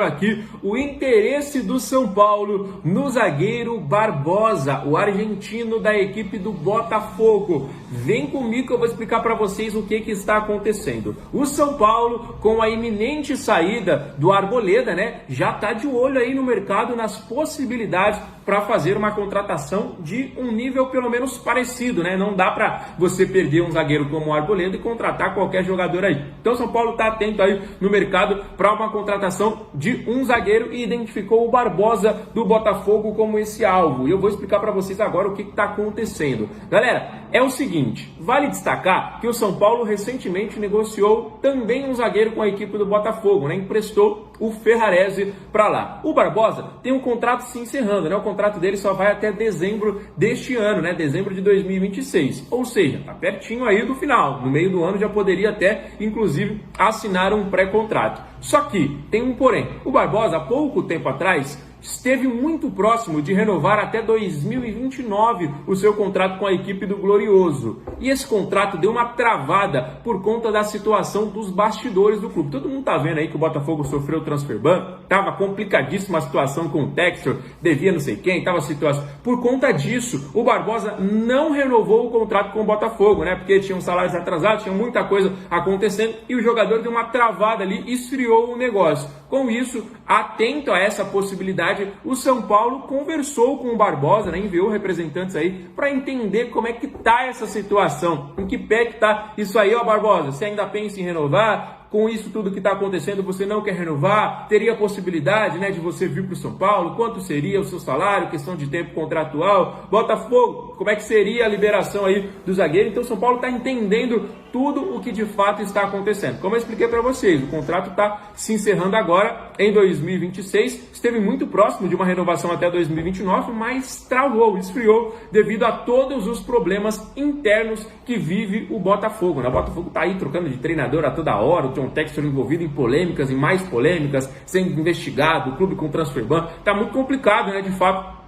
aqui o interesse do São Paulo no zagueiro Barbosa, o argentino da equipe do Botafogo. Vem comigo que eu vou explicar para vocês o que está acontecendo. O São Paulo, com a iminente saída do Arboleda, né, já está de olho aí no mercado nas possibilidades para fazer uma contratação de um nível pelo menos parecido, né? Não dá para você perder um zagueiro como o Arboleda e contratar qualquer jogador aí. Então o São Paulo está atento aí no mercado para uma contratação de um zagueiro e identificou o Barbosa do Botafogo como esse alvo. E eu vou explicar para vocês agora o que está acontecendo. Galera, é o seguinte, vale destacar que o São Paulo recentemente negociou também um zagueiro com a equipe do Botafogo, né? Emprestou o Ferrarese para lá. O Barbosa tem um contrato se encerrando, né? O contrato dele só vai até dezembro deste ano, né? Dezembro de 2026. Ou seja, tá pertinho aí do final. No meio do ano já poderia até, inclusive, assinar um pré-contrato. Só que tem um porém. O Barbosa, há pouco tempo atrás, esteve muito próximo de renovar até 2029 o seu contrato com a equipe do Glorioso. E esse contrato deu uma travada por conta da situação dos bastidores do clube. Todo mundo tá vendo aí que o Botafogo sofreu o transfer ban, tava complicadíssima a situação com o Textor, devia não sei quem, tava situação. Por conta disso, o Barbosa não renovou o contrato com o Botafogo, né? Porque tinham salários atrasados, tinha muita coisa acontecendo e o jogador deu uma travada ali, esfriou o negócio. Com isso, atento a essa possibilidade, o São Paulo conversou com o Barbosa, né, enviou representantes aí para entender como é que tá essa situação, em que pé que tá isso aí, ó Barbosa, você ainda pensa em renovar? Com isso tudo que está acontecendo, você não quer renovar? Teria a possibilidade, né, de você vir para o São Paulo? Quanto seria o seu salário? Questão de tempo contratual? Botafogo, como é que seria a liberação aí do zagueiro? Então o São Paulo está entendendo tudo o que de fato está acontecendo. Como eu expliquei para vocês, o contrato está se encerrando agora em 2026. Esteve muito próximo de uma renovação até 2029, mas travou, esfriou devido a todos os problemas internos que vive o Botafogo, né? O Botafogo está aí trocando de treinador a toda hora, o John Textor envolvido em polêmicas, em mais polêmicas, sendo investigado, o clube com transfer ban. Está muito complicado, né, de fato,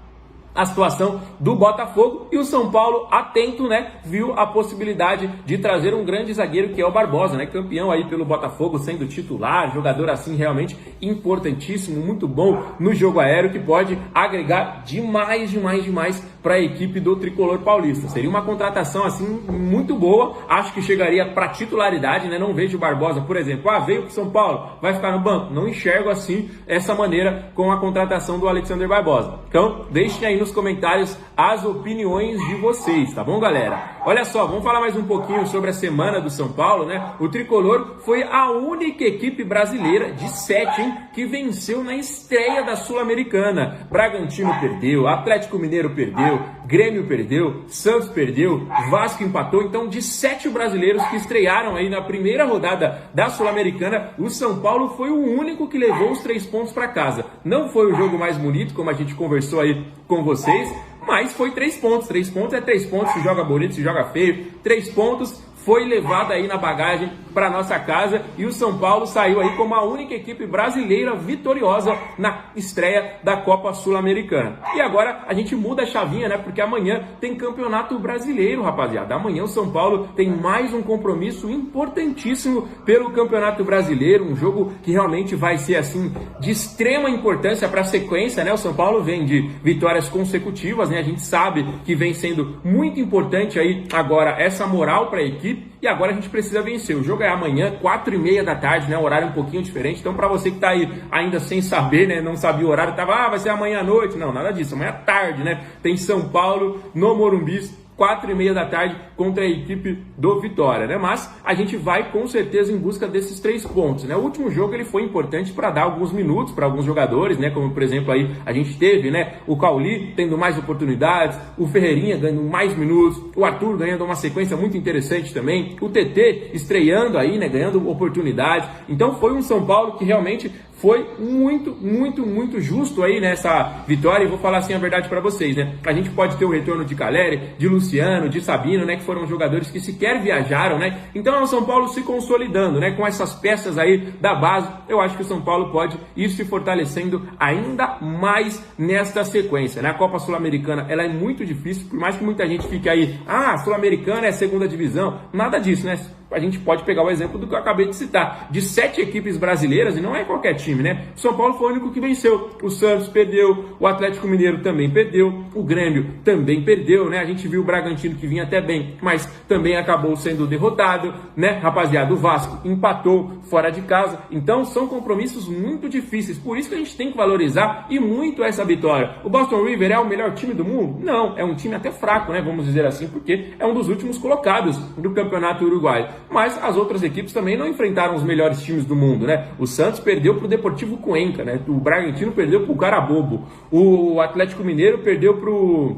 a situação do Botafogo, e o São Paulo, atento, né, viu a possibilidade de trazer um grande zagueiro que é o Barbosa, né, campeão aí pelo Botafogo, sendo titular, jogador assim realmente importantíssimo, muito bom no jogo aéreo, que pode agregar demais para a equipe do Tricolor Paulista. Seria uma contratação assim muito boa, acho que chegaria para titularidade, né, não vejo o Barbosa, por exemplo, veio para São Paulo, vai ficar no banco, não enxergo assim essa maneira com a contratação do Alexander Barbosa. Então, deixem aí nos comentários as opiniões de vocês, tá bom, galera? Olha só, vamos falar mais um pouquinho sobre a semana do São Paulo, né? O Tricolor foi a única equipe brasileira de 7, hein, que venceu na estreia da Sul-Americana. Bragantino perdeu, Atlético Mineiro perdeu, Grêmio perdeu, Santos perdeu, Vasco empatou. Então, de 7 brasileiros que estrearam aí na primeira rodada da Sul-Americana, o São Paulo foi o único que levou os 3 pontos para casa. Não foi o jogo mais bonito, como a gente conversou aí com vocês, mas foi 3 pontos. 3 pontos é 3 pontos, se joga bonito, se joga feio. 3 pontos foi levado aí na bagagem para nossa casa, e o São Paulo saiu aí como a única equipe brasileira vitoriosa na estreia da Copa Sul-Americana. E agora a gente muda a chavinha, né? Porque amanhã tem Campeonato Brasileiro, rapaziada. Amanhã o São Paulo tem mais um compromisso importantíssimo pelo Campeonato Brasileiro, um jogo que realmente vai ser assim de extrema importância para a sequência, né? O São Paulo vem de vitórias consecutivas, né? A gente sabe que vem sendo muito importante aí agora essa moral para a equipe. E agora a gente precisa vencer. O jogo é amanhã, 4h30 da tarde, né? Um horário um pouquinho diferente. Então, para você que tá aí ainda sem saber, né? Não sabia o horário, tava, vai ser amanhã à noite. Não, nada disso. Amanhã à tarde, né? Tem São Paulo no Morumbi, 4h30 da tarde, contra a equipe do Vitória, né? Mas a gente vai com certeza em busca desses 3 pontos, né? O último jogo ele foi importante para dar alguns minutos para alguns jogadores, né? Como por exemplo aí a gente teve, né? O Cauli tendo mais oportunidades, o Ferreirinha ganhando mais minutos, o Arthur ganhando uma sequência muito interessante também, o TT estreando aí, né? Ganhando oportunidades. Então foi um São Paulo que realmente foi muito justo aí nessa vitória. E vou falar assim a verdade para vocês, né? A gente pode ter o retorno de Caleri, de Luciano, de Sabino, né? Que foram jogadores que sequer viajaram, né? Então é o São Paulo se consolidando, né? Com essas peças aí da base, eu acho que o São Paulo pode ir se fortalecendo ainda mais nesta sequência, né? A Copa Sul-Americana, ela é muito difícil, por mais que muita gente fique aí, Sul-Americana é segunda divisão, nada disso, né? a gente pode pegar o exemplo do que eu acabei de citar, de 7 equipes brasileiras, e não é qualquer time, né? O São Paulo foi o único que venceu. O Santos perdeu, o Atlético Mineiro também perdeu, o Grêmio também perdeu, né? A gente viu o Bragantino que vinha até bem, mas também acabou sendo derrotado, né? Rapaziada, o Vasco empatou fora de casa. Então são compromissos muito difíceis, por isso que a gente tem que valorizar e muito essa vitória. O Boston River é o melhor time do mundo? Não, é um time até fraco, né? Vamos dizer assim, porque é um dos últimos colocados do Campeonato Uruguaio. Mas as outras equipes também não enfrentaram os melhores times do mundo, né? O Santos perdeu pro Deportivo Cuenca, né? O Bragantino perdeu pro Carabobo. O Atlético Mineiro perdeu pro...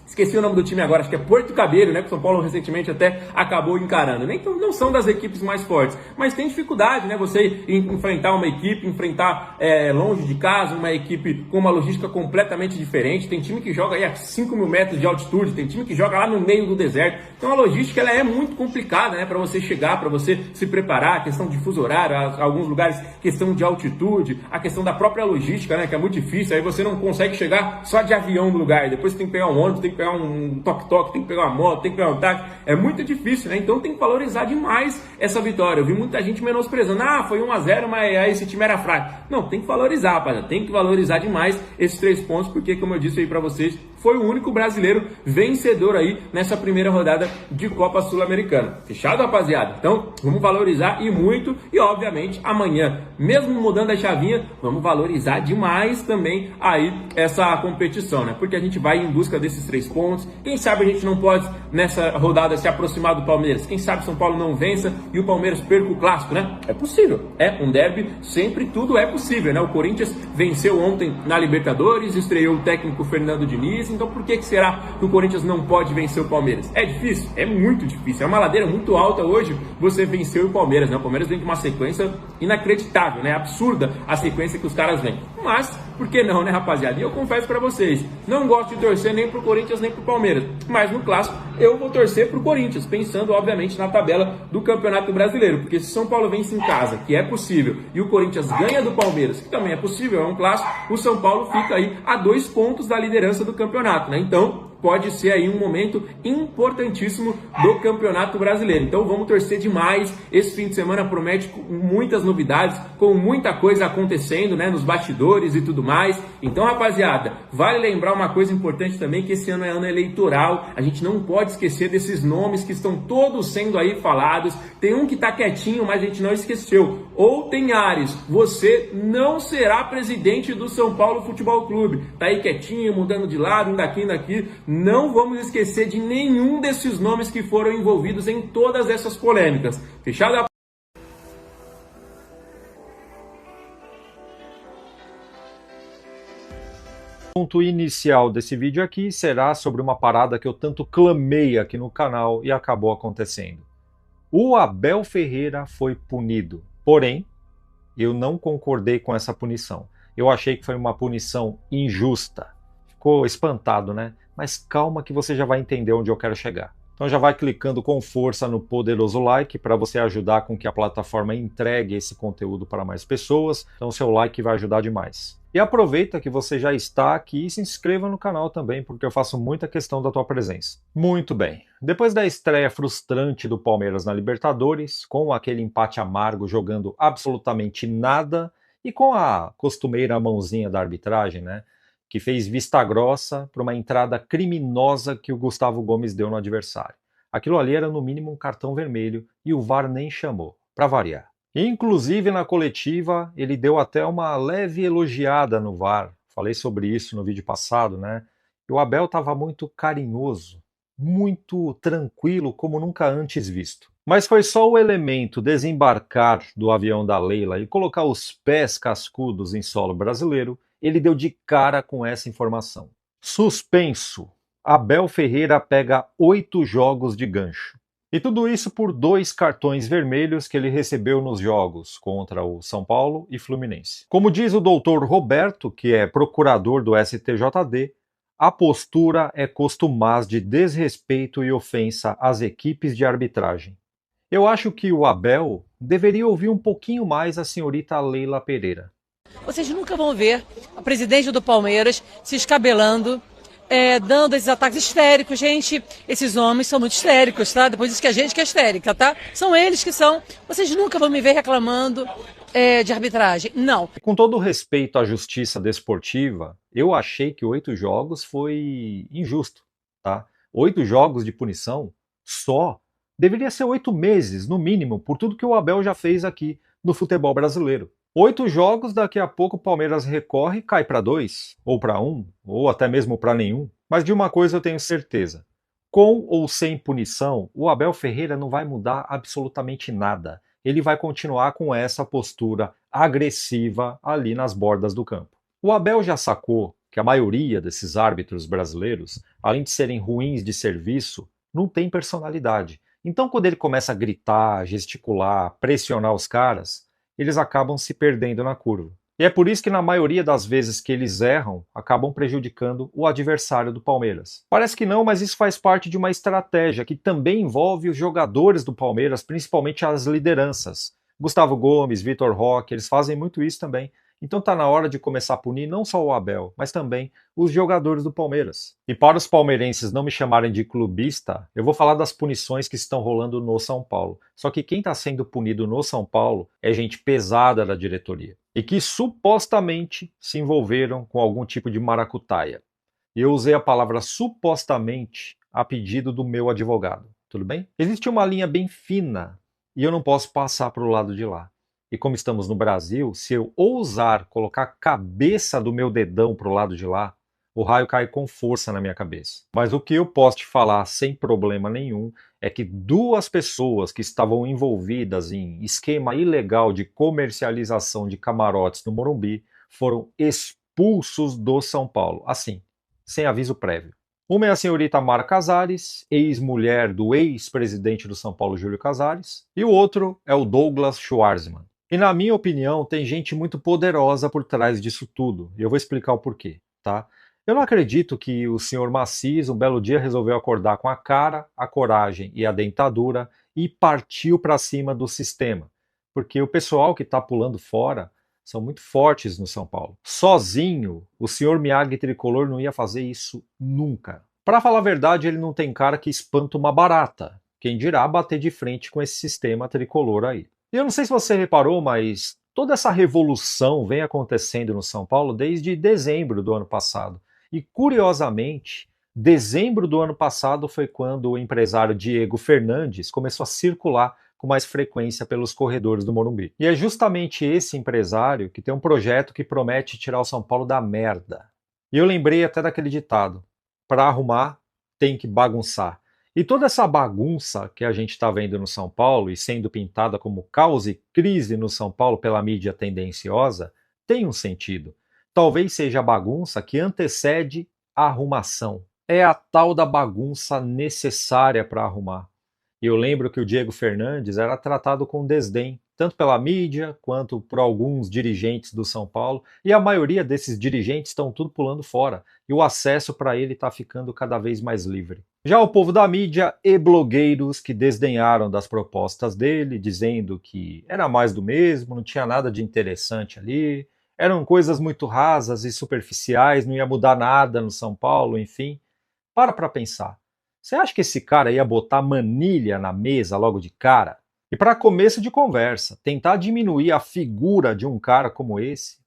Esqueci o nome do time agora, acho que é Porto Cabello, né? Que o São Paulo recentemente até acabou encarando, né? Então não são das equipes mais fortes, mas tem dificuldade, né? Você enfrentar uma equipe, enfrentar longe de casa, uma equipe com uma logística completamente diferente. Tem time que joga aí a 5 mil metros de altitude, tem time que joga lá no meio do deserto. Então a logística ela é muito complicada, né? Para você chegar, para você se preparar, a questão de fuso horário, alguns lugares, questão de altitude, a questão da própria logística, né? Que é muito difícil, aí você não consegue chegar só de avião no lugar, depois você tem que pegar um ônibus, tem que pegar um toque-toque, tem que pegar uma moto, tem que pegar um táxi, é muito difícil, né? Então tem que valorizar demais essa vitória. Eu vi muita gente menosprezando, foi 1-0, mas aí esse time era fraco. Não, tem que valorizar, rapaziada, tem que valorizar demais esses 3 pontos, porque como eu disse aí pra vocês, foi o único brasileiro vencedor aí nessa primeira rodada de Copa Sul-Americana. Fechado, rapaziada? Então, vamos valorizar e muito, e obviamente amanhã, mesmo mudando a chavinha, vamos valorizar demais também aí essa competição, né? Porque a gente vai em busca desses 3 pontos. Quem sabe a gente não pode nessa rodada se aproximar do Palmeiras? Quem sabe São Paulo não vença e o Palmeiras perca o clássico, né? É possível. É um derby, sempre tudo é possível, né? O Corinthians venceu ontem na Libertadores, estreou o técnico Fernando Diniz. Então por que será que o Corinthians não pode vencer o Palmeiras? É difícil? É muito difícil. É uma ladeira muito alta hoje você venceu o Palmeiras, né? O Palmeiras vem de uma sequência inacreditável, né? Absurda a sequência que os caras vêm. Mas, por que não, né, rapaziada? E eu confesso pra vocês, não gosto de torcer nem pro Corinthians nem pro Palmeiras. Mas no clássico eu vou torcer pro Corinthians, pensando obviamente na tabela do Campeonato Brasileiro. Porque se São Paulo vence em casa, que é possível, e o Corinthians ganha do Palmeiras, que também é possível, é um clássico, o São Paulo fica aí a 2 pontos da liderança do campeonato, né? Então, pode ser aí um momento importantíssimo do Campeonato Brasileiro. Então vamos torcer demais. Esse fim de semana promete muitas novidades, com muita coisa acontecendo, né, nos bastidores e tudo mais. Então, rapaziada, vale lembrar uma coisa importante também, que esse ano é ano eleitoral. A gente não pode esquecer desses nomes que estão todos sendo aí falados. Tem um que tá quietinho, mas a gente não esqueceu. Ou tem Ares, você não será presidente do São Paulo Futebol Clube. Tá aí quietinho, mudando de lado, indo aqui, indo aqui. Não vamos esquecer de nenhum desses nomes que foram envolvidos em todas essas polêmicas. Fechado? O ponto inicial desse vídeo aqui será sobre uma parada que eu tanto clamei aqui no canal e acabou acontecendo. O Abel Ferreira foi punido, porém, eu não concordei com essa punição. Eu achei que foi uma punição injusta. Ficou espantado, né? Mas calma que você já vai entender onde eu quero chegar. Então já vai clicando com força no poderoso like para você ajudar com que a plataforma entregue esse conteúdo para mais pessoas. Então seu like vai ajudar demais. E aproveita que você já está aqui e se inscreva no canal também, porque eu faço muita questão da tua presença. Muito bem. Depois da estreia frustrante do Palmeiras na Libertadores, com aquele empate amargo jogando absolutamente nada e com a costumeira mãozinha da arbitragem, né? Que fez vista grossa para uma entrada criminosa que o Gustavo Gomes deu no adversário. Aquilo ali era no mínimo um cartão vermelho e o VAR nem chamou, para variar. Inclusive na coletiva ele deu até uma leve elogiada no VAR. Falei sobre isso no vídeo passado, né? E o Abel estava muito carinhoso, muito tranquilo, como nunca antes visto. Mas foi só o elemento desembarcar do avião da Leila e colocar os pés cascudos em solo brasileiro, ele deu de cara com essa informação. Suspenso. Abel Ferreira pega 8 jogos de gancho. E tudo isso por 2 cartões vermelhos que ele recebeu nos jogos contra o São Paulo e Fluminense. Como diz o doutor Roberto, que é procurador do STJD, a postura é costumaz de desrespeito e ofensa às equipes de arbitragem. Eu acho que o Abel deveria ouvir um pouquinho mais a senhorita Leila Pereira. Vocês nunca vão ver a presidente do Palmeiras se escabelando dando esses ataques histéricos. Gente, esses homens são muito histéricos, tá? Depois diz que a gente que é histérica, tá? São eles que são. Vocês nunca vão me ver reclamando de arbitragem. Não. Com todo o respeito à justiça desportiva, eu achei que 8 jogos foi injusto, tá? 8 jogos de punição só deveria ser 8 meses, no mínimo, por tudo que o Abel já fez aqui no futebol brasileiro. 8 jogos, daqui a pouco o Palmeiras recorre e cai para 2, ou para 1, ou até mesmo para nenhum. Mas de uma coisa eu tenho certeza: com ou sem punição, o Abel Ferreira não vai mudar absolutamente nada. Ele vai continuar com essa postura agressiva ali nas bordas do campo. O Abel já sacou que a maioria desses árbitros brasileiros, além de serem ruins de serviço, não tem personalidade. Então, quando ele começa a gritar, gesticular, pressionar os caras, eles acabam se perdendo na curva. E é por isso que na maioria das vezes que eles erram, acabam prejudicando o adversário do Palmeiras. Parece que não, mas isso faz parte de uma estratégia que também envolve os jogadores do Palmeiras, principalmente as lideranças. Gustavo Gomes, Vitor Roque, eles fazem muito isso também. Então está na hora de começar a punir não só o Abel, mas também os jogadores do Palmeiras. E para os palmeirenses não me chamarem de clubista, eu vou falar das punições que estão rolando no São Paulo. Só que quem está sendo punido no São Paulo é gente pesada da diretoria e que supostamente se envolveram com algum tipo de maracutaia. E eu usei a palavra supostamente a pedido do meu advogado, tudo bem? Existe uma linha bem fina e eu não posso passar para o lado de lá. E como estamos no Brasil, se eu ousar colocar a cabeça do meu dedão para o lado de lá, o raio cai com força na minha cabeça. Mas o que eu posso te falar sem problema nenhum é que 2 pessoas que estavam envolvidas em esquema ilegal de comercialização de camarotes no Morumbi foram expulsos do São Paulo, assim, sem aviso prévio. Uma é a senhorita Mara Casares, ex-mulher do ex-presidente do São Paulo, Júlio Casares, e o outro é o Douglas Schwartzman. E na minha opinião, tem gente muito poderosa por trás disso tudo, e eu vou explicar o porquê, tá? Eu não acredito que o senhor Maciz um belo dia resolveu acordar com a cara, a coragem e a dentadura e partiu para cima do sistema, porque o pessoal que está pulando fora são muito fortes no São Paulo. Sozinho, o senhor Miyagi Tricolor não ia fazer isso nunca. Para falar a verdade, ele não tem cara que espanta uma barata. Quem dirá bater de frente com esse sistema tricolor aí. E eu não sei se você reparou, mas toda essa revolução vem acontecendo no São Paulo desde dezembro do ano passado. E, curiosamente, dezembro do ano passado foi quando o empresário Diego Fernandes começou a circular com mais frequência pelos corredores do Morumbi. E é justamente esse empresário que tem um projeto que promete tirar o São Paulo da merda. E eu lembrei até daquele ditado: para arrumar, tem que bagunçar. E toda essa bagunça que a gente está vendo no São Paulo e sendo pintada como caos e crise no São Paulo pela mídia tendenciosa tem um sentido. Talvez seja a bagunça que antecede a arrumação. É a tal da bagunça necessária para arrumar. E eu lembro que o Diego Fernandes era tratado com desdém, tanto pela mídia quanto por alguns dirigentes do São Paulo, e a maioria desses dirigentes estão tudo pulando fora, e o acesso para ele está ficando cada vez mais livre. Já o povo da mídia e blogueiros que desdenharam das propostas dele, dizendo que era mais do mesmo, não tinha nada de interessante ali, eram coisas muito rasas e superficiais, não ia mudar nada no São Paulo, enfim. Para pensar. Você acha que esse cara ia botar manilha na mesa logo de cara? E para começo de conversa, tentar diminuir a figura de um cara como esse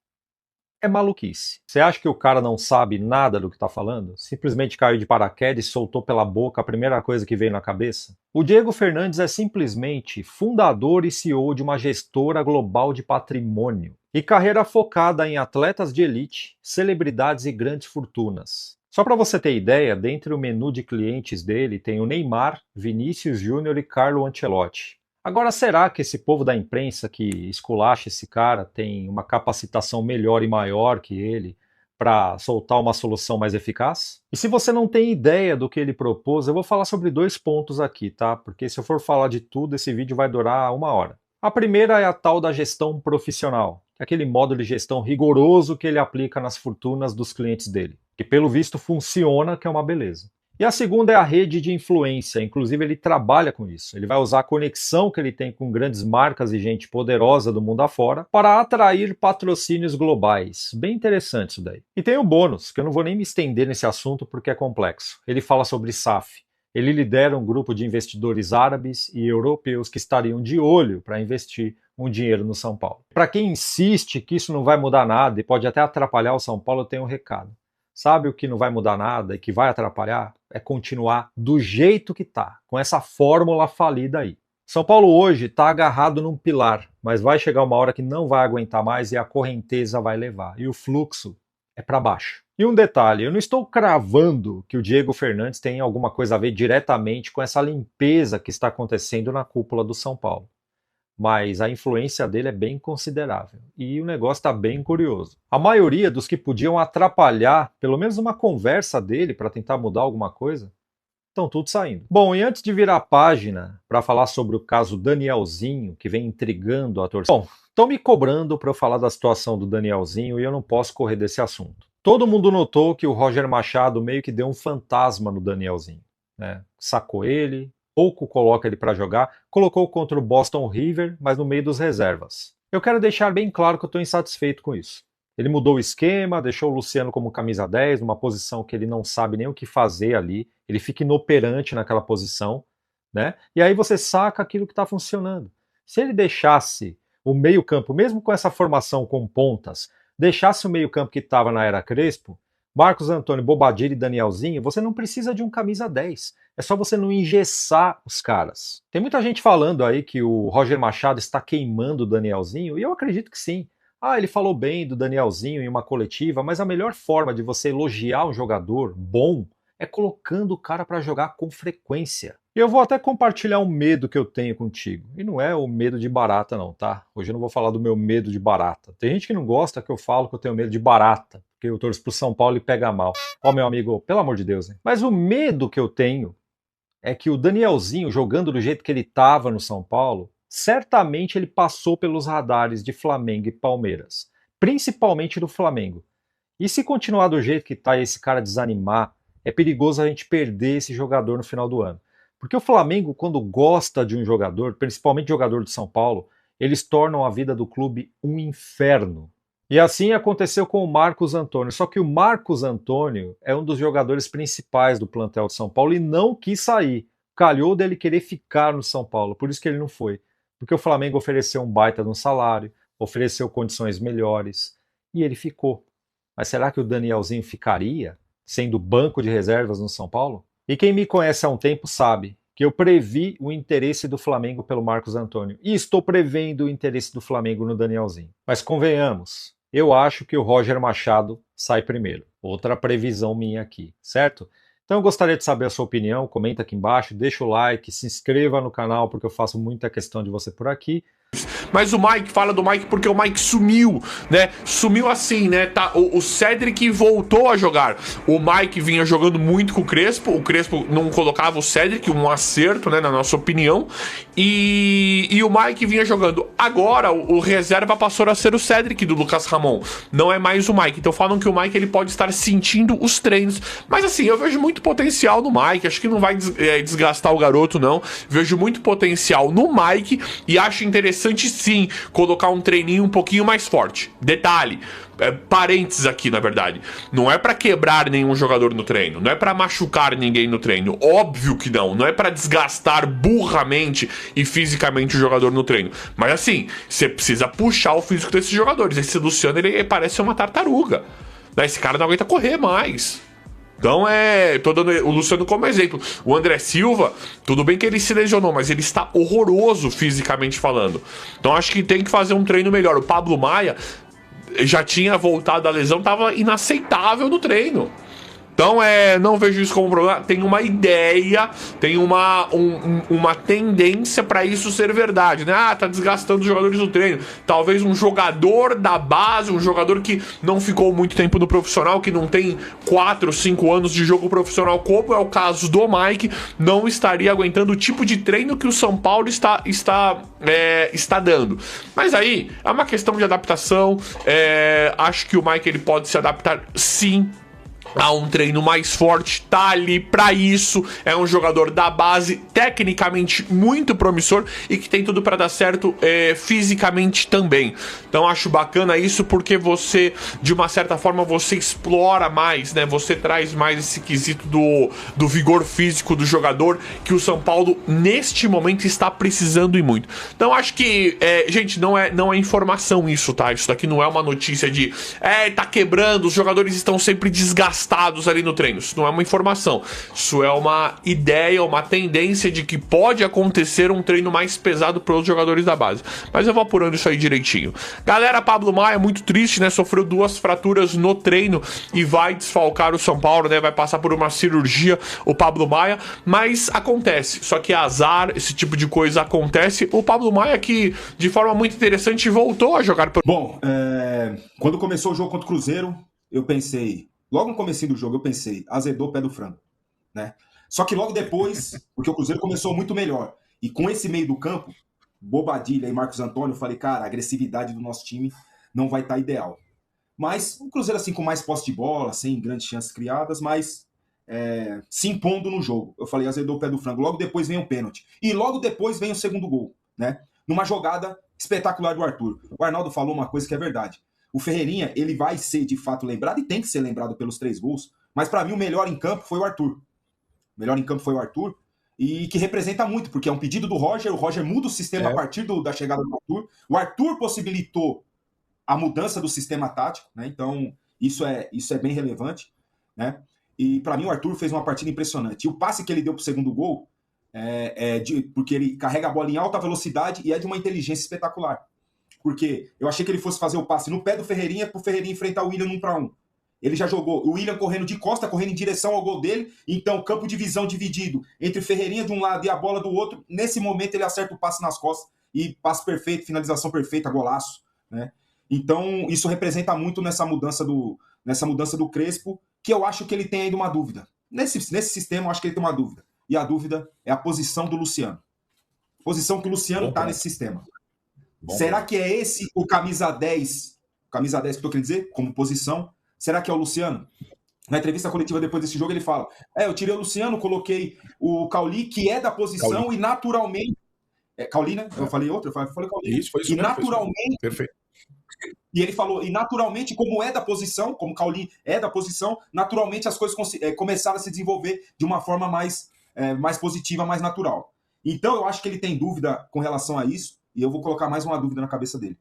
é maluquice. Você acha que o cara não sabe nada do que está falando? Simplesmente caiu de paraquedas e soltou pela boca a primeira coisa que veio na cabeça? O Diego Fernandes é simplesmente fundador e CEO de uma gestora global de patrimônio e carreira focada em atletas de elite, celebridades e grandes fortunas. Só para você ter ideia, dentre o menu de clientes dele tem o Neymar, Vinícius Júnior e Carlo Ancelotti. Agora, será que esse povo da imprensa que esculacha esse cara tem uma capacitação melhor e maior que ele para soltar uma solução mais eficaz? E se você não tem ideia do que ele propôs, eu vou falar sobre 2 pontos aqui, tá? Porque se eu for falar de tudo, esse vídeo vai durar 1 hora. A primeira é a tal da gestão profissional, que é aquele modo de gestão rigoroso que ele aplica nas fortunas dos clientes dele, que pelo visto funciona, que é uma beleza. E a segunda é a rede de influência, inclusive ele trabalha com isso. Ele vai usar a conexão que ele tem com grandes marcas e gente poderosa do mundo afora para atrair patrocínios globais. Bem interessante isso daí. E tem um bônus, que eu não vou nem me estender nesse assunto porque é complexo. Ele fala sobre SAF. Ele lidera um grupo de investidores árabes e europeus que estariam de olho para investir um dinheiro no São Paulo. Para quem insiste que isso não vai mudar nada e pode até atrapalhar o São Paulo, eu tenho um recado. Sabe o que não vai mudar nada e que vai atrapalhar? É continuar do jeito que está, com essa fórmula falida aí. São Paulo hoje está agarrado num pilar, mas vai chegar uma hora que não vai aguentar mais e a correnteza vai levar. E o fluxo é para baixo. E um detalhe, eu não estou cravando que o Diego Fernandes tem alguma coisa a ver diretamente com essa limpeza que está acontecendo na cúpula do São Paulo. Mas a influência dele é bem considerável. E o negócio está bem curioso. A maioria dos que podiam atrapalhar, pelo menos uma conversa dele para tentar mudar alguma coisa, estão tudo saindo. Bom, e antes de virar a página para falar sobre o caso Danielzinho, que vem intrigando a torcida. Bom, estão me cobrando para eu falar da situação do Danielzinho e eu não posso correr desse assunto. Todo mundo notou que o Roger Machado meio que deu um fantasma no Danielzinho, né? Sacou ele, pouco coloca ele para jogar, colocou contra o Boston River, mas no meio dos reservas. Eu quero deixar bem claro que eu estou insatisfeito com isso. Ele mudou o esquema, deixou o Luciano como camisa 10, numa posição que ele não sabe nem o que fazer ali, ele fica inoperante naquela posição, né? E aí você saca aquilo que está funcionando. Se ele deixasse o meio-campo, mesmo com essa formação com pontas, deixasse o meio-campo que estava na era Crespo, Marcos Antônio, Bobadilla e Danielzinho, você não precisa de um camisa 10. É só você não engessar os caras. Tem muita gente falando aí que o Roger Machado está queimando o Danielzinho, e eu acredito que sim. Ele falou bem do Danielzinho em uma coletiva, mas a melhor forma de você elogiar um jogador bom é colocando o cara para jogar com frequência. E eu vou até compartilhar um medo que eu tenho contigo. E não é o medo de barata não, tá? Hoje eu não vou falar do meu medo de barata. Tem gente que não gosta que eu falo que eu tenho medo de barata, porque eu torço pro São Paulo e pega mal. Meu amigo, pelo amor de Deus, hein? Mas o medo que eu tenho é que o Danielzinho, jogando do jeito que ele estava no São Paulo, certamente ele passou pelos radares de Flamengo e Palmeiras. Principalmente do Flamengo. E se continuar do jeito que tá e esse cara desanimar, é perigoso a gente perder esse jogador no final do ano. Porque o Flamengo, quando gosta de um jogador, principalmente jogador de São Paulo, eles tornam a vida do clube um inferno. E assim aconteceu com o Marcos Antônio. Só que o Marcos Antônio é um dos jogadores principais do plantel de São Paulo e não quis sair. Calhou dele querer ficar no São Paulo, por isso que ele não foi. Porque o Flamengo ofereceu um baita de um salário, ofereceu condições melhores, e ele ficou. Mas será que o Danielzinho ficaria sendo banco de reservas no São Paulo? E quem me conhece há um tempo sabe que eu previ o interesse do Flamengo pelo Marcos Antônio. E estou prevendo o interesse do Flamengo no Danielzinho. Mas convenhamos, eu acho que o Roger Machado sai primeiro. Outra previsão minha aqui, certo? Então eu gostaria de saber a sua opinião, comenta aqui embaixo, deixa o like, se inscreva no canal porque eu faço muita questão de você por aqui. Mas o Mike, fala do Mike porque o Mike sumiu, né? Sumiu assim, né? Tá, o Cedric voltou a jogar. O Mike vinha jogando muito com o Crespo não colocava o Cedric, um acerto, né? Na nossa opinião. E o Mike vinha jogando. Agora o reserva passou a ser o Cedric do Lucas Ramon. Não é mais o Mike. Então falam que o Mike ele pode estar sentindo os treinos. Mas assim, eu vejo muito potencial no Mike. Acho que não vai desgastar o garoto, não. Vejo muito potencial no Mike e acho interessante sim colocar um treininho um pouquinho mais forte. Detalhe, parênteses aqui na verdade, não é pra quebrar nenhum jogador no treino, não é pra machucar ninguém no treino, óbvio que não é pra desgastar burramente e fisicamente o jogador no treino, mas assim, você precisa puxar o físico desses jogadores. Esse Luciano ele parece uma tartaruga, né? Esse cara não aguenta correr mais. Então tô dando o Luciano como exemplo. O André Silva, tudo bem que ele se lesionou, mas ele está horroroso fisicamente falando. Então acho que tem que fazer um treino melhor. O Pablo Maia já tinha voltado da lesão, estava inaceitável no treino. Então não vejo isso como um problema. Tem uma ideia, tem uma tendência para isso ser verdade, né? Tá desgastando os jogadores do treino. Talvez um jogador da base, um jogador que não ficou muito tempo no profissional, que não tem 4, 5 anos de jogo profissional, como é o caso do Mike, não estaria aguentando o tipo de treino que o São Paulo está dando. Mas aí é uma questão de adaptação. Acho que o Mike ele pode se adaptar sim a um treino mais forte, tá ali pra isso, é um jogador da base, tecnicamente muito promissor e que tem tudo pra dar certo fisicamente também. Então acho bacana isso porque você, de uma certa forma, você explora mais, né? Você traz mais esse quesito do vigor físico do jogador que o São Paulo neste momento está precisando e muito. Então acho que, gente, não é informação isso, tá? Isso daqui não é uma notícia de tá quebrando, os jogadores estão sempre desgastados ali no treino. Isso não é uma informação. Isso é uma ideia, uma tendência de que pode acontecer um treino mais pesado para os jogadores da base. Mas eu vou apurando isso aí direitinho. Galera, Pablo Maia, muito triste, né? Sofreu 2 fraturas no treino e vai desfalcar o São Paulo, né? Vai passar por uma cirurgia o Pablo Maia, mas acontece. Só que azar, esse tipo de coisa acontece. O Pablo Maia que, de forma muito interessante, voltou a jogar. Bom, quando começou o jogo contra o Cruzeiro, eu pensei... Logo no comecinho do jogo, eu pensei, azedou o pé do frango, né? Só que logo depois, porque o Cruzeiro começou muito melhor, e com esse meio do campo, Bobadilha e Marcos Antônio, eu falei, cara, a agressividade do nosso time não vai estar ideal. Mas o Cruzeiro, assim, com mais posse de bola, sem grandes chances criadas, mas se impondo no jogo. Eu falei, azedou o pé do frango. Logo depois vem o pênalti. E logo depois vem o segundo gol, né? Numa jogada espetacular do Arthur. O Arnaldo falou uma coisa que é verdade. O Ferreirinha, ele vai ser de fato lembrado e tem que ser lembrado pelos 3 gols, mas para mim o melhor em campo foi o Arthur. O melhor em campo foi o Arthur e que representa muito, porque é um pedido do Roger, o Roger muda o sistema a partir da chegada do Arthur. O Arthur possibilitou a mudança do sistema tático, né? Então isso é bem relevante, né? E para mim o Arthur fez uma partida impressionante. E o passe que ele deu pro segundo gol porque ele carrega a bola em alta velocidade e é de uma inteligência espetacular. Porque eu achei que ele fosse fazer o passe no pé do Ferreirinha pro Ferreirinha enfrentar o William no 1-1. Ele já jogou o William correndo de costa, correndo em direção ao gol dele. Então, campo de visão dividido entre o Ferreirinha de um lado e a bola do outro. Nesse momento, ele acerta o passe nas costas. E passe perfeito, finalização perfeita, golaço, né? Então, isso representa muito nessa mudança do Crespo, que eu acho que ele tem ainda uma dúvida. Nesse sistema, eu acho que ele tem uma dúvida. E a dúvida é a posição do Luciano. Posição que o Luciano está nesse sistema. Bom, será que é esse o camisa 10? Camisa 10 que eu tô querendo dizer? Como posição? Será que é o Luciano? Na entrevista coletiva depois desse jogo ele fala, eu tirei o Luciano, coloquei o Cauli, que é da posição Cauli. E naturalmente... Cauli, né? Eu falei outro? Eu falei Cauli. Isso, foi isso e mesmo, naturalmente... Perfeito. E ele falou, e naturalmente, como é da posição, como Cauli é da posição, naturalmente as coisas começaram a se desenvolver de uma forma mais positiva, mais natural. Então eu acho que ele tem dúvida com relação a isso. E eu vou colocar mais uma dúvida na cabeça dele.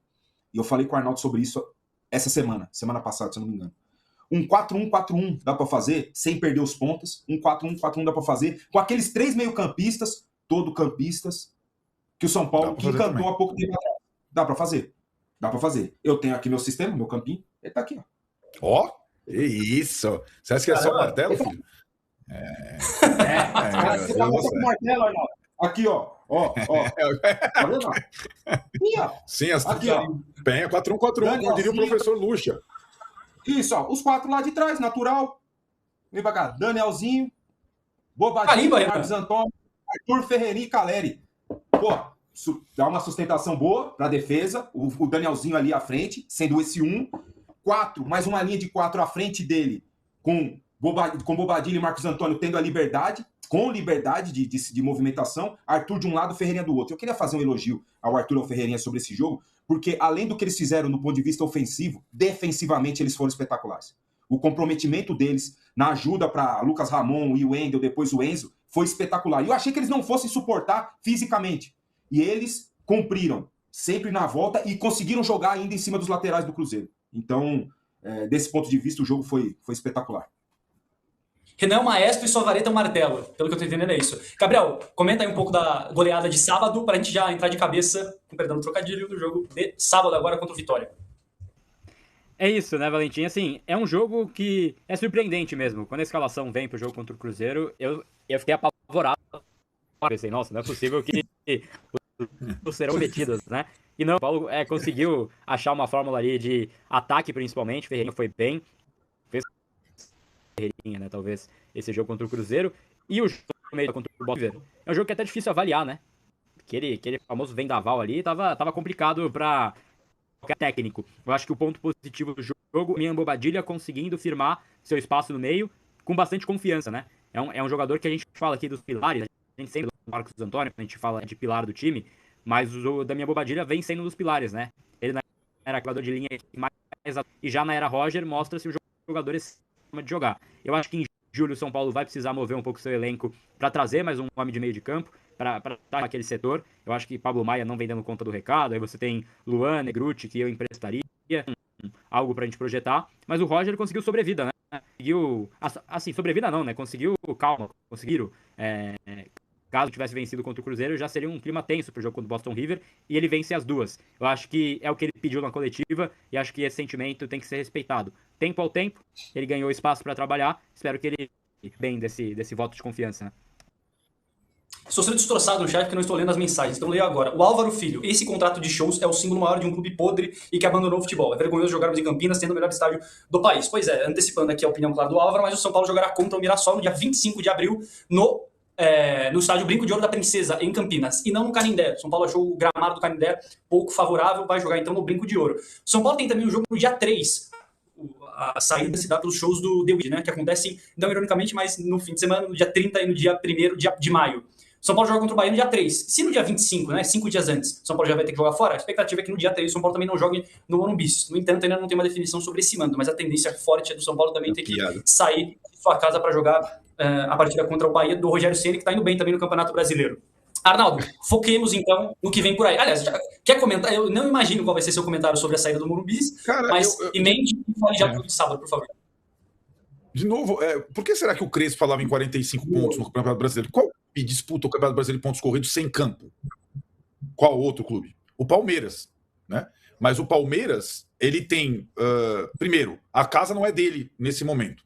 E eu falei com o Arnaldo sobre isso essa semana passada, se eu não me engano. Um 4-1-4-1 dá para fazer sem perder os pontas. Um 4-1-4-1 dá para fazer com aqueles 3 meio-campistas, todo-campistas, que o São Paulo que encantou há pouco tempo atrás. Dá para fazer. Dá para fazer. Eu tenho aqui meu sistema, meu campinho. Ele tá aqui, ó. Ó, que isso. Você acha que é só martelo, filho? Você tá com martelo, Arnaldo. Aqui, ó. Tá vendo? Sim, aqui, ó. Penha 4-1-4-1, como diria o professor Lucha. Isso, ó. Os 4 lá de trás, natural. Vem pra cá. Danielzinho, Bobadinho, Marcos Antônio, Arthur, Ferreirinha e Caleri. Pô, dá uma sustentação boa pra defesa. O Danielzinho ali à frente, sendo esse 4, mais uma linha de 4 à frente dele, com Bobadilha e Marcos Antônio tendo a liberdade, com liberdade de movimentação, Arthur de um lado, Ferreirinha do outro. Eu queria fazer um elogio ao Arthur e ao Ferreirinha sobre esse jogo, porque além do que eles fizeram no ponto de vista ofensivo, defensivamente eles foram espetaculares. O comprometimento deles na ajuda para Lucas Ramon e o Wendel, depois o Enzo, foi espetacular. E eu achei que eles não fossem suportar fisicamente. E eles cumpriram, sempre na volta, e conseguiram jogar ainda em cima dos laterais do Cruzeiro. Então, desse ponto de vista, o jogo foi espetacular. Renan é o maestro e sua vareta é um martelo. Pelo que eu tô entendendo é isso. Gabriel, comenta aí um pouco da goleada de sábado pra gente já entrar de cabeça, com perdão do trocadilho, do jogo de sábado agora contra o Vitória. É isso, né, Valentim? Assim, é um jogo que é surpreendente mesmo. Quando a escalação vem pro jogo contra o Cruzeiro, eu fiquei apavorado. Pensei, nossa, não é possível que os serão metidos, né? E não, o Paulo conseguiu achar uma fórmula ali de ataque, principalmente. Ferreirinha foi bem. Fez Ferreirinha, né? Talvez esse jogo contra o Cruzeiro. E o jogo contra o Botafogo. É um jogo que é até difícil avaliar, né? Aquele famoso vendaval ali tava complicado pra qualquer técnico. Eu acho que o ponto positivo do jogo jogo, William Bobadilla conseguindo firmar seu espaço no meio com bastante confiança, né? É um jogador que a gente fala aqui dos pilares, a gente sempre fala do Marcos Antônio, a gente fala de pilar do time, mas o Damian Bobadilla vem sendo um dos pilares, né? Ele na era jogador de linha mais e já na era Roger mostra-se o jogador esse forma de jogar. Eu acho que em julho o São Paulo vai precisar mover um pouco seu elenco para trazer mais um homem de meio de campo, para estar naquele setor. Eu acho que Pablo Maia não vem dando conta do recado, aí você tem Luan, Negruti, que eu emprestaria, algo pra gente projetar, mas o Roger conseguiu sobrevida, né? Conseguiu, assim, sobrevida não, né? Conseguiu calma, conseguiram, caso tivesse vencido contra o Cruzeiro, já seria um clima tenso pro jogo contra o Boston River, e ele vence as duas. Eu acho que é o que ele pediu na coletiva, e acho que esse sentimento tem que ser respeitado. Tempo ao tempo, ele ganhou espaço para trabalhar, espero que ele bem desse voto de confiança, né? Estou sendo destroçado no chat porque não estou lendo as mensagens, então leio agora. O Álvaro Filho, esse contrato de shows é o símbolo maior de um clube podre e que abandonou o futebol. É vergonhoso jogarmos em Campinas tendo o melhor estádio do país. Pois é, antecipando aqui a opinião clara do Álvaro, mas o São Paulo jogará contra o Mirassol no dia 25 de abril no estádio Brinco de Ouro da Princesa, em Campinas, e não no Canindé. São Paulo achou o gramado do Canindé pouco favorável, vai jogar então no Brinco de Ouro. São Paulo tem também um jogo no dia 3, a saída se dá pelos shows do The Weeknd, né, que acontecem, não ironicamente, mas no fim de semana, no dia 30 e no dia 1º de maio. São Paulo joga contra o Bahia no dia 3. Se no dia 25, né, 5 dias antes, São Paulo já vai ter que jogar fora, a expectativa é que no dia 3 o São Paulo também não jogue no Morumbi. No entanto, ainda não tem uma definição sobre esse mando, mas a tendência forte é do São Paulo também ter que sair de sua casa para jogar a partida contra o Bahia do Rogério Ceni, que está indo bem também no Campeonato Brasileiro. Arnaldo, foquemos então no que vem por aí. Aliás, quer comentar? Eu não imagino qual vai ser seu comentário sobre a saída do Morumbi, mas emende e fale já do de sábado, por favor. De novo, por que será que o Crespo falava em 45 pontos no Campeonato Brasileiro? Qual clube disputa o Campeonato Brasileiro de pontos corridos sem campo? Qual outro clube? O Palmeiras, né? Mas o Palmeiras, ele tem, primeiro, a casa não é dele nesse momento.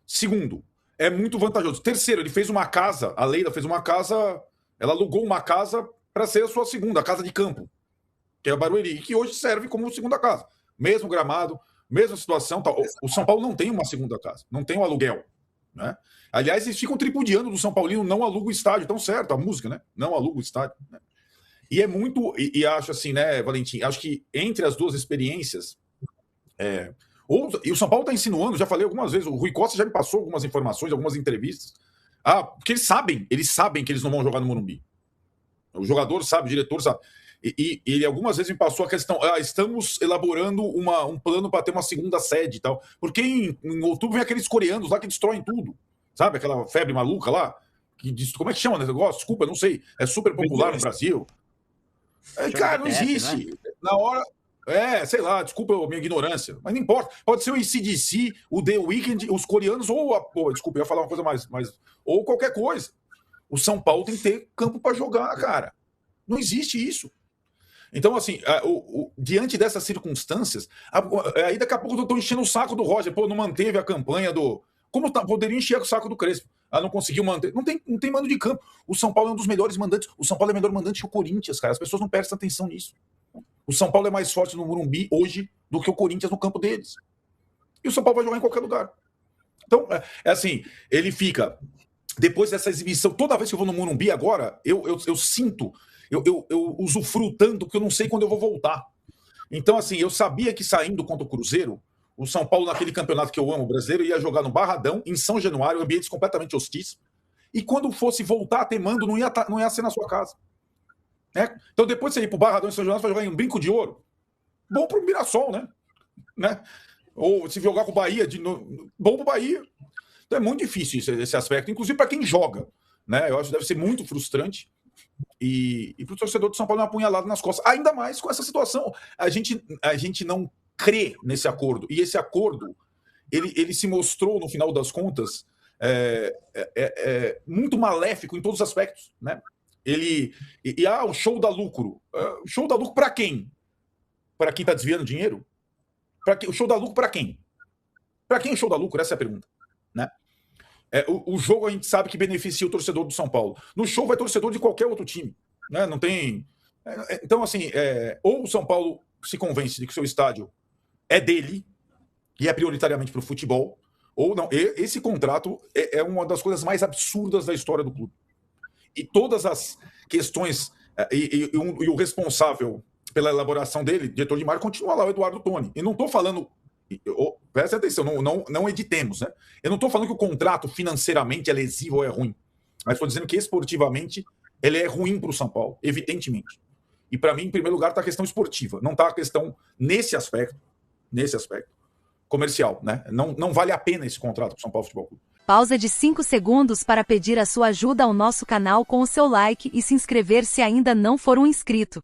Segundo, é muito vantajoso. Terceiro, ele fez uma casa, a Leila fez uma casa, ela alugou uma casa para ser a sua segunda, a casa de campo, que é a Barueri, que hoje serve como segunda casa. Mesmo gramado, mesma situação. Tá. O São Paulo não tem uma segunda casa, não tem um aluguel, né? Aliás, eles ficam tripudiando do São Paulino, não aluga o estádio, tão certo, a música, né? Não aluga o estádio, né? E é muito, e acho assim, né, Valentim, acho que entre as duas experiências, e o São Paulo está insinuando, já falei algumas vezes, o Rui Costa já me passou algumas informações, algumas entrevistas, porque eles sabem que eles não vão jogar no Morumbi. O jogador sabe, o diretor sabe. E ele algumas vezes me passou a questão, estamos elaborando um plano para ter uma segunda sede e tal, porque em outubro vem aqueles coreanos lá que destroem tudo, sabe? Aquela febre maluca lá, como é que chama esse negócio? Desculpa, não sei, é super popular no Brasil. Cara, não existe. Né? Na hora... sei lá, desculpa a minha ignorância, mas não importa. Pode ser o AC/DC, o The Weeknd, os coreanos, desculpa, eu ia falar uma coisa mais... Ou qualquer coisa. O São Paulo tem que ter campo para jogar, cara. Não existe isso. Então, assim, diante dessas circunstâncias, aí daqui a pouco eu estou enchendo o saco do Roger, não manteve a campanha do... Como poderia encher o saco do Crespo? Não conseguiu manter. Não tem mando de campo. O São Paulo é um dos melhores mandantes. O São Paulo é melhor mandante que o Corinthians, cara. As pessoas não prestam atenção nisso. O São Paulo é mais forte no Morumbi hoje do que o Corinthians no campo deles. E o São Paulo vai jogar em qualquer lugar. Então, assim, ele fica... Depois dessa exibição, toda vez que eu vou no Morumbi agora, eu sinto... Eu usufruo tanto que eu não sei quando eu vou voltar. Então, assim, eu sabia que saindo contra o Cruzeiro, o São Paulo, naquele campeonato que eu amo, o brasileiro, ia jogar no Barradão, em São Januário, ambientes completamente hostis. E quando fosse voltar a ter mando, não ia ser na sua casa. Então, depois de você ir para o Barradão em São Januário, você vai jogar em um Brinco de Ouro. Bom para o Mirassol, né? Ou se jogar com o Bahia, bom para o Bahia. Então, é muito difícil esse aspecto, inclusive para quem joga, né? Eu acho que deve ser muito frustrante. E para o torcedor do São Paulo é uma apunhalada nas costas. Ainda mais com essa situação. A gente não crê nesse acordo. E esse acordo, ele se mostrou, no final das contas, muito maléfico em todos os aspectos, né? O show da lucro. Show da lucro para quem? Para quem está desviando dinheiro? O show da lucro para quem? Para quem o show da lucro? Essa é a pergunta, né? O jogo a gente sabe que beneficia o torcedor do São Paulo. No show vai torcedor de qualquer outro time, né? Não tem... Então, assim, ou o São Paulo se convence de que o seu estádio é dele e é prioritariamente para o futebol, ou não. Esse contrato é uma das coisas mais absurdas da história do clube. E todas as questões... E o responsável pela elaboração dele, diretor de marketing, continua lá, o Eduardo Toni. E não estou falando Presta atenção, não editemos, né? Eu não estou falando que o contrato financeiramente é lesivo ou é ruim, mas estou dizendo que esportivamente ele é ruim para o São Paulo, evidentemente. E para mim, em primeiro lugar, está a questão esportiva, não está a questão nesse aspecto comercial, né? Não vale a pena esse contrato para o São Paulo Futebol Clube. Pausa de 5 segundos para pedir a sua ajuda ao nosso canal com o seu like e se inscrever se ainda não for um inscrito.